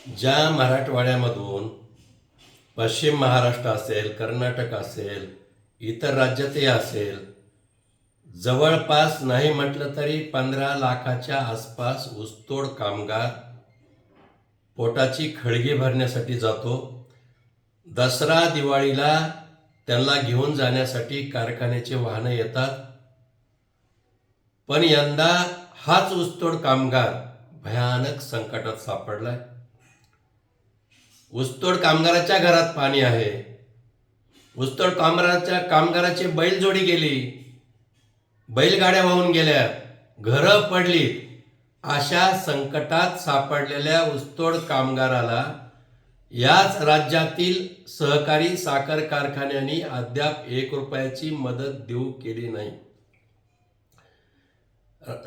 ज्या मराठवाड्यामधून पश्चिम महाराष्ट्र असेल, कर्नाटक असेल, इतर राज्यातही असेल, जवळपास नाही म्हटलं तरी 15 लाखाच्या आसपास ऊसतोड कामगार पोटाची खळगी भरण्यासाठी जातो. दसरा दिवाळीला त्यांना घेऊन जाण्यासाठी कारखान्याचे वाहनं येतात. पण यंदा हाच ऊसतोड कामगार भयानक संकटात सापडलाय. ऊसतोड कामगाराच्या घरात पाणी आहे. ऊसतोड कामगाराची बैलजोडी गेली, बैलगाड्या वाहून गेल्या, घरं पडली. अशा संकटात सापडलेल्या ऊसतोड कामगाराला याच राज्यातील सहकारी साखर कारखान्यांनी अद्याप 1 रुपयाची मदत देऊ केली नाही.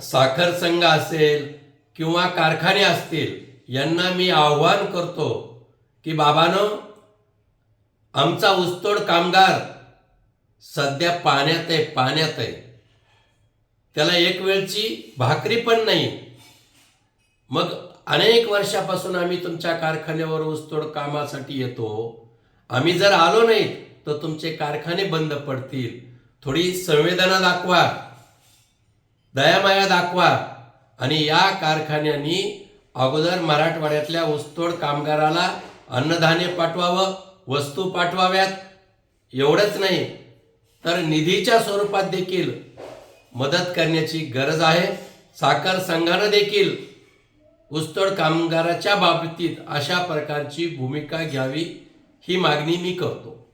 साखर संघ असेल किंवा कारखाने असतील, यांना मी आव्हान करतो की बाबांनो, आमचा ऊसतोड कामगार सध्या पाण्यात आहे. त्याला एक वेळची भाकरी पण नाही. मग अनेक वर्षापासून आम्ही तुमच्या कारखान्यावर ऊसतोड कामासाठी येतो. आम्ही जर आलो नाही तर तुमचे कारखाने बंद पडतील. थोडी संवेदना दाखवा, दयामाया दाखवा. आणि या कारखान्यांनी अगोदर मराठवाड्यातल्या ऊसतोड कामगाराला अन्नधान्य पाठवावं, वस्तू पाठवाव्यात. एवढंच नाही तर निधीच्या स्वरूपात देखील मदत करण्याची गरज आहे. साखर संघानं देखील ऊसतोड कामगाराच्या बाबतीत अशा प्रकारची भूमिका घ्यावी, ही मागणी मी करतो.